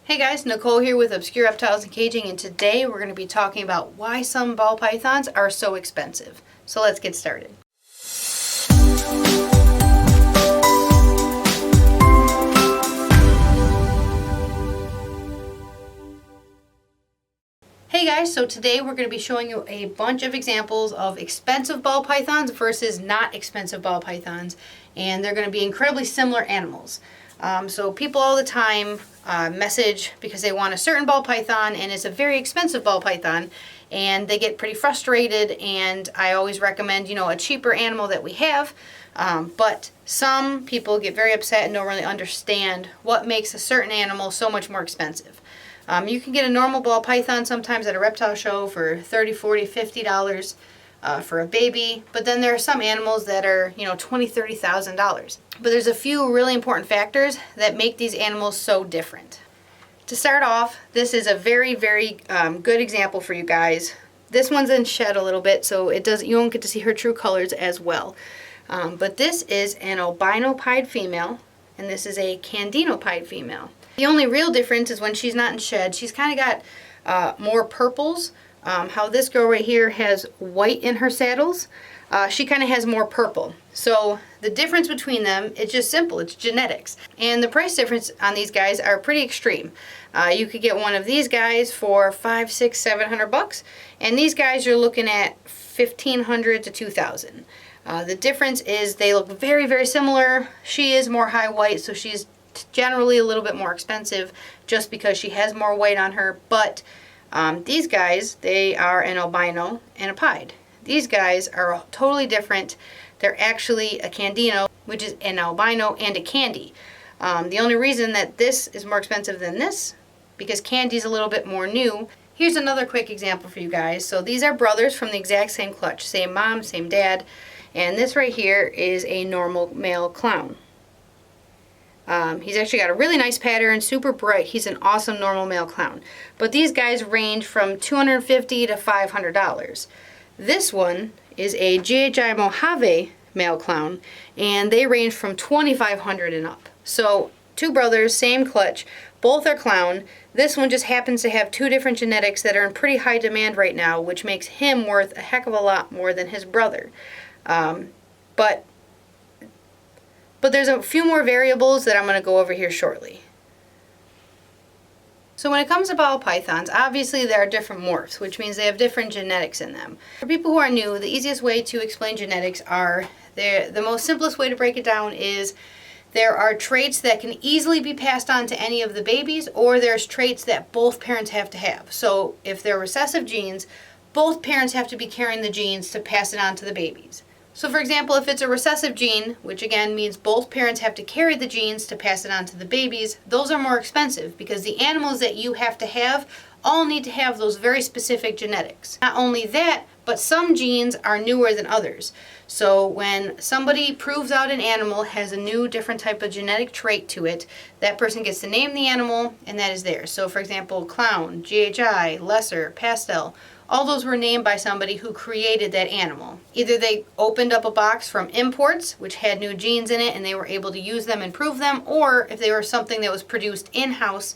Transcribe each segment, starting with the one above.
Hey guys, Nicole here with Obscure Reptiles and Caging, and today we're going to be talking about why some ball pythons are so expensive. So let's get started. Hey guys, so today we're going to be showing you a bunch of examples of expensive ball pythons versus not expensive ball pythons, and they're going to be incredibly similar animals. So people all the time message because they want a certain ball python and it's a very expensive ball python, and they get pretty frustrated, and I always recommend, a cheaper animal that we have. But some people get very upset and don't really understand what makes a certain animal so much more expensive. You can get a normal ball python sometimes at a reptile show for $30, $40, $50 for a baby, but then there are some animals that are, $20,000, $30,000. But there's a few really important factors that make these animals so different. To start off, this is a very, very good example for you guys. This one's in shed a little bit, so you won't get to see her true colors as well. But this is an albino pied female, and this is a candino pied female. The only real difference is when she's not in shed, she's kind of got more purples. How this girl right here has white in her saddles, she kind of has more purple. So the difference between them, it's just simple, it's genetics. And the price difference on these guys are pretty extreme. You could get one of these guys for $500, $600, $700, and these guys you're looking at $1,500 to $2,000. The difference is they look very, very similar. She is more high white, so she's generally a little bit more expensive just because she has more white on her, but these guys, they are an albino and a pied. These guys are totally different. They're actually a candino, which is an albino and a candy. The only reason that this is more expensive than this, because candy's a little bit more new. Here's another quick example for you guys. So these are brothers from the exact same clutch, same mom, same dad, and this right here is a normal male clown. He's actually got a really nice pattern, super bright. He's an awesome normal male clown. But these guys range from $250 to $500. This one is a GHI Mojave male clown, and they range from $2,500 and up. So two brothers, same clutch, both are clown. This one just happens to have two different genetics that are in pretty high demand right now, which makes him worth a heck of a lot more than his brother. But there's a few more variables that I'm going to go over here shortly. So when it comes to ball pythons, obviously there are different morphs, which means they have different genetics in them. For people who are new, the easiest way to explain genetics are, the most simplest way to break it down is there are traits that can easily be passed on to any of the babies, or there's traits that both parents have to have. So if they're recessive genes, both parents have to be carrying the genes to pass it on to the babies. So for example, if it's a recessive gene, which again means both parents have to carry the genes to pass it on to the babies, those are more expensive because the animals that you have to have all need to have those very specific genetics. Not only that, but some genes are newer than others. So when somebody proves out an animal has a new different type of genetic trait to it, that person gets to name the animal and that is theirs. So for example, clown, GHI, lesser, pastel, all those were named by somebody who created that animal. Either they opened up a box from imports, which had new genes in it, and they were able to use them and prove them, or if they were something that was produced in-house,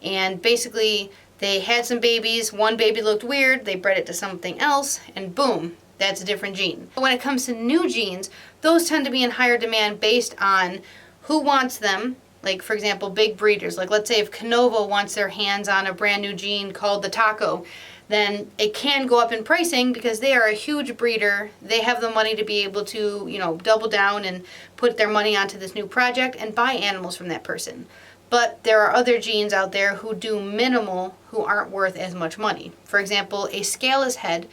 and basically they had some babies, one baby looked weird, they bred it to something else, and boom, that's a different gene. But when it comes to new genes, those tend to be in higher demand based on who wants them. Like for example, big breeders. Like let's say if Canovo wants their hands on a brand new gene called the taco, then it can go up in pricing because they are a huge breeder. They have the money to be able to, double down and put their money onto this new project and buy animals from that person. But there are other genes out there who do minimal, who aren't worth as much money. For example, a scaleless head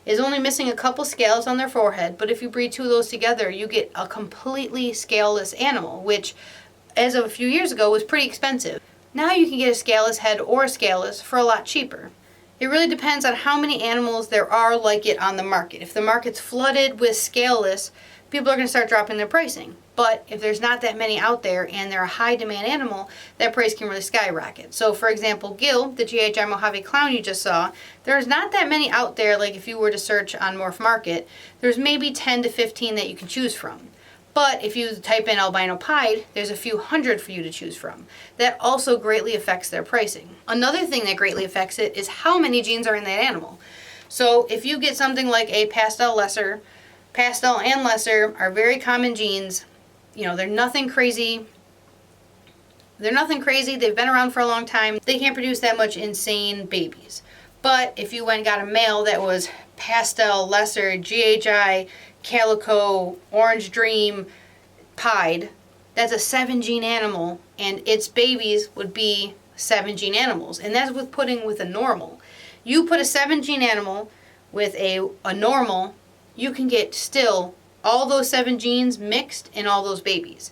is only missing a couple scales on their forehead, but if you breed two of those together, you get a completely scaleless animal, which as of a few years ago was pretty expensive. Now you can get a scaleless head or a scaleless for a lot cheaper. It really depends on how many animals there are like it on the market. If the market's flooded with scaleless, people are going to start dropping their pricing. But if there's not that many out there and they're a high demand animal, that price can really skyrocket. So for example, Gil, the GHI Mojave clown you just saw, there's not that many out there. Like if you were to search on Morph Market, there's maybe 10 to 15 that you can choose from. But if you type in albino pied, there's a few hundred for you to choose from. That also greatly affects their pricing. Another thing that greatly affects it is how many genes are in that animal. So if you get something like a pastel lesser, pastel and lesser are very common genes. You know, they're nothing crazy. They're nothing crazy. They've been around for a long time. They can't produce that much insane babies. But if you went and got a male that was pastel, lesser, GHI, calico, orange dream, pied, that's a 7-gene animal, and its babies would be 7-gene animals. And that's with putting with a normal. You put a 7-gene animal with a normal, you can get still all those 7 genes mixed in all those babies.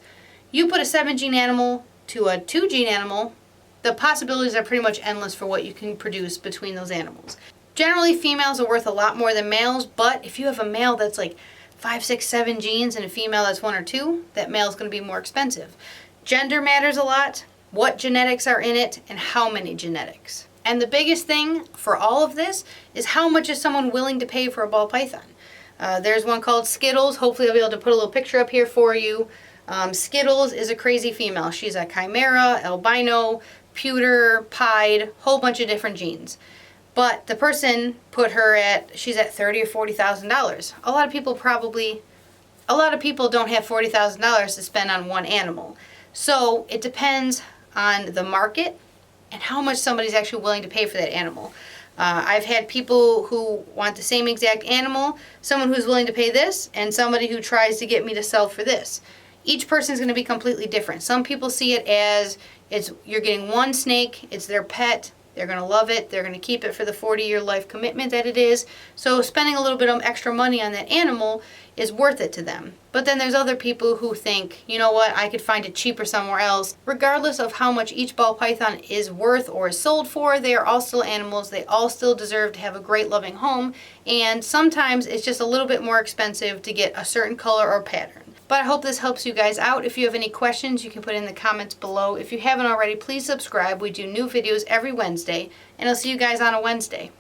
You put a 7-gene animal to a 2-gene animal, the possibilities are pretty much endless for what you can produce between those animals. Generally, females are worth a lot more than males, but if you have a male that's like 5, 6, 7 genes and a female that's 1 or 2, that male is going to be more expensive. Gender matters a lot, what genetics are in it, and how many genetics. And the biggest thing for all of this is how much is someone willing to pay for a ball python. There's one called Skittles. Hopefully I'll be able to put a little picture up here for you. Skittles is a crazy female. She's a chimera, albino, pewter, pied, whole bunch of different genes. But the person put her at, she's at $30,000 or $40,000. A lot of people don't have $40,000 to spend on one animal. So it depends on the market and how much somebody's actually willing to pay for that animal. I've had people who want the same exact animal, someone who's willing to pay this, and somebody who tries to get me to sell for this. Each person's going to be completely different. Some people see it as you're getting one snake, it's their pet, they're going to love it, they're going to keep it for the 40-year life commitment that it is. So spending a little bit of extra money on that animal is worth it to them. But then there's other people who think, you know what, I could find it cheaper somewhere else. Regardless of how much each ball python is worth or is sold for, they are all still animals. They all still deserve to have a great loving home. And sometimes it's just a little bit more expensive to get a certain color or pattern. But I hope this helps you guys out. If you have any questions, you can put in the comments below. If you haven't already, please subscribe. We do new videos every Wednesday, and I'll see you guys on a Wednesday.